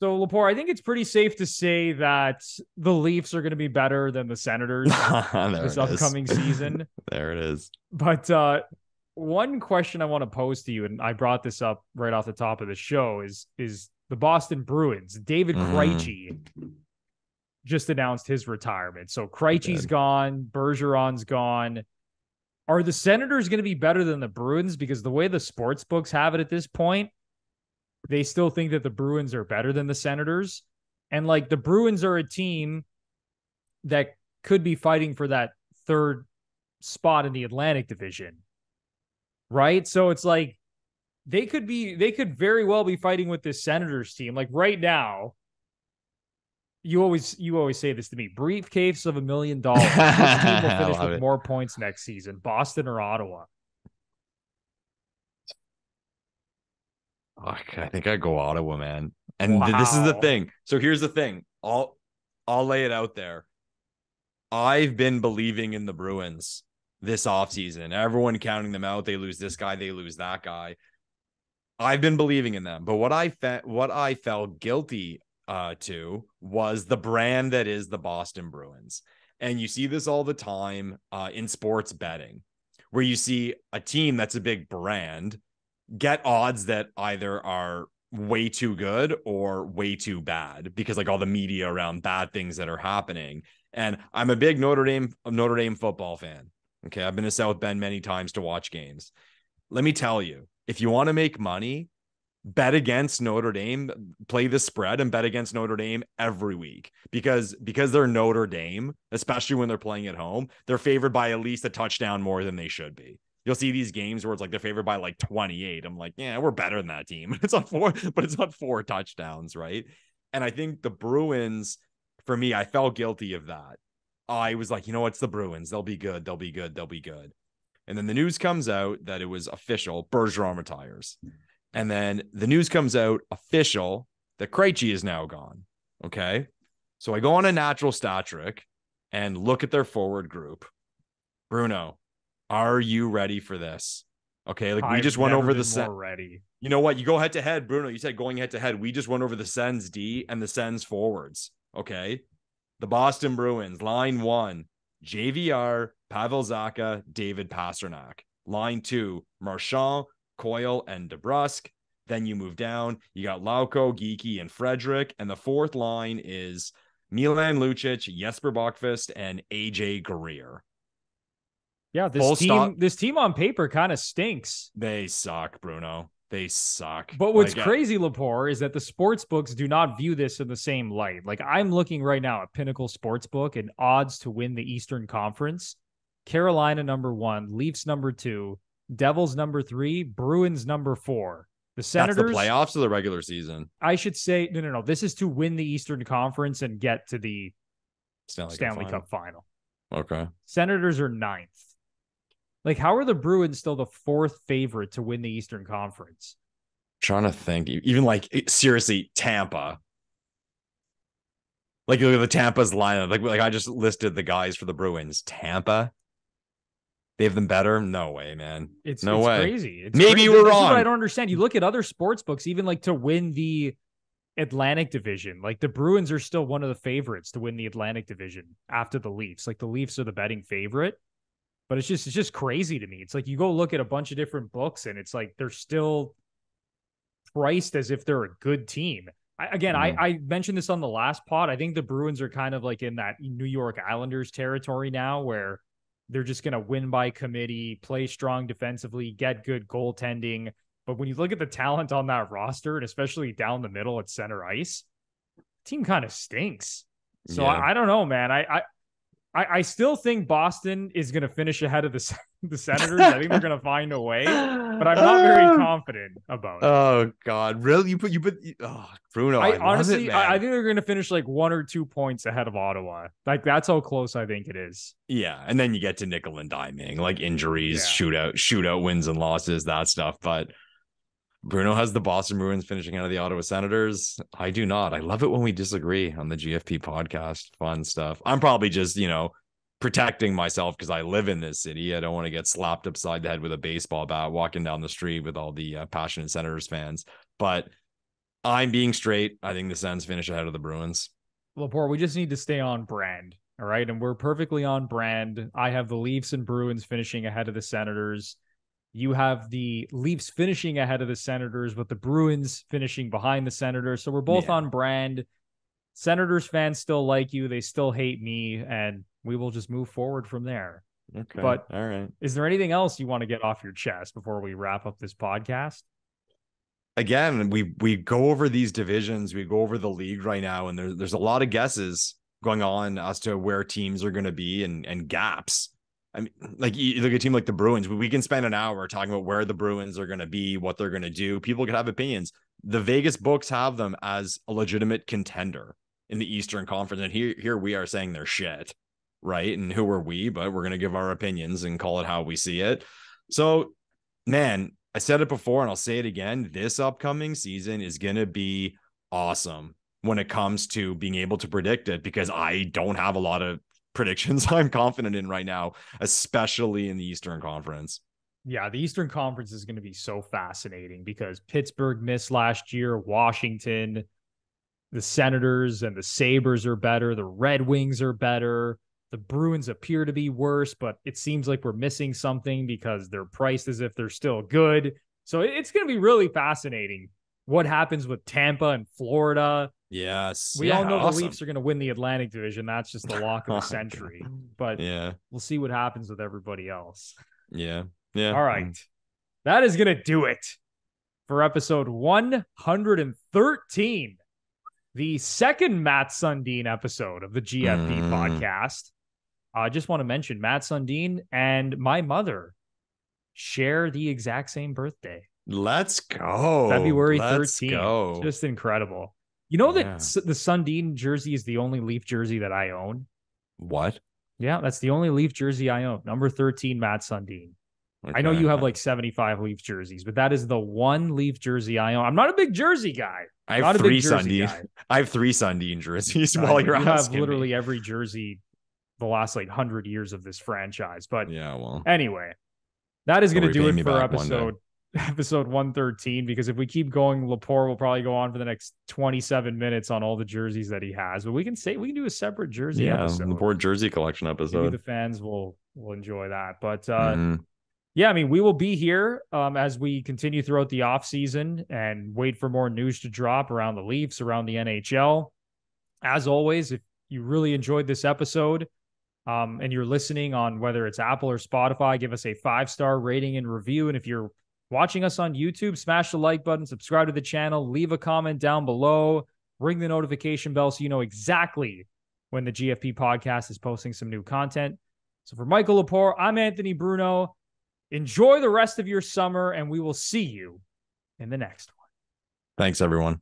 So, Lepore, I think it's pretty safe to say that the Leafs are going to be better than the Senators this upcoming season. There it is. But one question I want to pose to you, and I brought this up right off the top of the show, is the Boston Bruins. David Krejci just announced his retirement. So Krejci's gone, Bergeron's gone. Are the Senators going to be better than the Bruins? Because the way the sports books have it at this point, they still think that the Bruins are better than the Senators. And like the Bruins are a team that could be fighting for that third spot in the Atlantic Division. Right? So it's like they could very well be fighting with this Senators team. Like right now, you always say this to me, briefcase of $1 million. Which team will finish with more points next season, Boston or Ottawa? I think I go Ottawa, man. And this is the thing. So here's the thing. I'll lay it out there. I've been believing in the Bruins this offseason. Everyone counting them out. They lose this guy. They lose that guy. I've been believing in them. But what I felt guilty to was the brand that is the Boston Bruins. And you see this all the time in sports betting, where you see a team that's a big brand get odds that either are way too good or way too bad because like all the media around bad things that are happening. And I'm a big Notre Dame football fan. Okay. I've been to South Bend many times to watch games. Let me tell you, if you want to make money, bet against Notre Dame, play the spread and bet against Notre Dame every week because they're Notre Dame, especially when they're playing at home, they're favored by at least a touchdown more than they should be. You'll see these games where it's like they're favored by like 28. I'm like, yeah, we're better than that team. It's on 4 touchdowns, right? And I think the Bruins, for me, I felt guilty of that. I was like, it's the Bruins. They'll be good. They'll be good. They'll be good. And then the news comes out that it was official. Bergeron retires. And then the news comes out official that Krejci is now gone. Okay. So I go on a natural stat trick and look at their forward group. Bruno, are you ready for this? Okay. Like we just went over the Sens. Ready. You know what? You go head to head, Bruno. You said going head to head. We just went over the Sens D and the Sens forwards. Okay. The Boston Bruins, line 1, JVR, Pavel Zacha, David Pastrnak. Line 2, Marchand, Coyle, and DeBrusk. Then you move down. You got Lauko, Geeky, and Frederick. And the fourth line is Milan Lucic, Jesper Bokvist, and AJ Greer. Yeah, this team on paper kind of stinks. They suck, Bruno. They suck. But what's crazy, Lepore, is that the sports books do not view this in the same light. Like, I'm looking right now at Pinnacle Sportsbook and odds to win the Eastern Conference. Carolina number 1, Leafs number 2, Devils number 3, Bruins number 4. The Senators. That's the playoffs or the regular season? I should say, no. This is to win the Eastern Conference and get to the Stanley Cup final. Okay. Senators are 9th. Like, how are the Bruins still the 4th favorite to win the Eastern Conference? Trying to think. Even like, seriously, Tampa. Like, look at the Tampa's lineup. Like I just listed the guys for the Bruins. Tampa? They have them better? No way, man. It's crazy. It's Maybe crazy. we're This wrong. is what I don't understand. You look at other sports books, even like to win the Atlantic Division. Like, the Bruins are still one of the favorites to win the Atlantic Division after the Leafs. Like, the Leafs are the betting favorite. But it's just crazy to me. It's like you go look at a bunch of different books and it's like they're still priced as if they're a good team. I mentioned this on the last pod. I think the Bruins are kind of like in that New York Islanders territory now where they're just going to win by committee, play strong defensively, get good goaltending. But when you look at the talent on that roster, and especially down the middle at center ice, the team kind of stinks. So yeah. I don't know, man. I still think Boston is going to finish ahead of the Senators. I think they're going to find a way, but I'm not very confident about it. Oh God, really? You put Bruno. I honestly, I think they're going to finish like 1 or 2 points ahead of Ottawa. Like, that's how close I think it is. Yeah, and then you get to nickel and diming, like injuries, shootout wins and losses, that stuff. But Bruno has the Boston Bruins finishing out of the Ottawa Senators. I do not. I love it when we disagree on the GFP podcast. Fun stuff. I'm probably just, protecting myself because I live in this city. I don't want to get slapped upside the head with a baseball bat walking down the street with all the passionate Senators fans. But I'm being straight. I think the Sens finish ahead of the Bruins. Lepore, we just need to stay on brand. All right. And we're perfectly on brand. I have the Leafs and Bruins finishing ahead of the Senators. You have the Leafs finishing ahead of the Senators, with the Bruins finishing behind the Senators. So we're both on brand. Senators fans still like you. They still hate me. And we will just move forward from there. Okay. But all right. Is there anything else you want to get off your chest before we wrap up this podcast? Again, we go over these divisions. We go over the league right now. And there's a lot of guesses going on as to where teams are going to be and gaps. I mean, like, you look at a team like the Bruins, we can spend an hour talking about where the Bruins are going to be, what they're going to do. People could have opinions. The Vegas books have them as a legitimate contender in the Eastern Conference. And here we are saying they're shit, right? And who are we? But we're going to give our opinions and call it how we see it. So, man, I said it before and I'll say it again. This upcoming season is going to be awesome when it comes to being able to predict it, because I don't have a lot of predictions I'm confident in right now, especially in the Eastern Conference. Yeah, the Eastern Conference is going to be so fascinating because Pittsburgh missed last year, Washington, the Senators and the Sabres are better, the Red Wings are better, the Bruins appear to be worse, but it seems like we're missing something because they're priced as if they're still good. So it's going to be really fascinating what happens with Tampa and Florida. Yes. We all know the Leafs are going to win the Atlantic Division. That's just the lock of the century. But we'll see what happens with everybody else. Yeah. All right. That is going to do it for episode 113, the second Matt Sundin episode of the GFP podcast. I just want to mention Matt Sundin and my mother share the exact same birthday. Let's go. February 13th. Just incredible. You know that the Sundin jersey is the only Leaf jersey that I own? What? Yeah, that's the only Leaf jersey I own. Number 13, Matt Sundin. Okay. I know you have like 75 Leaf jerseys, but that is the one Leaf jersey I own. I'm not a big jersey guy. I have three Sundin jerseys. While you're asking, have literally every jersey the last like 100 years of this franchise. But anyway, that is going to do it for episode 113, because if we keep going, Lepore will probably go on for the next 27 minutes on all the jerseys that he has. But we can do a separate jersey episode. Lepore jersey collection episode. Maybe the fans will enjoy that. But yeah, I mean, we will be here as we continue throughout the off season and wait for more news to drop around the Leafs, around the NHL. As always, if you really enjoyed this episode and you're listening on whether it's Apple or Spotify, give us a 5-star rating and review. And if you're Watching us on YouTube, smash the like button, subscribe to the channel, leave a comment down below, ring the notification bell so you know exactly when the GFP podcast is posting some new content. So for Michael Lepore, I'm Anthony Bruno. Enjoy the rest of your summer, and we will see you in the next one. Thanks, everyone.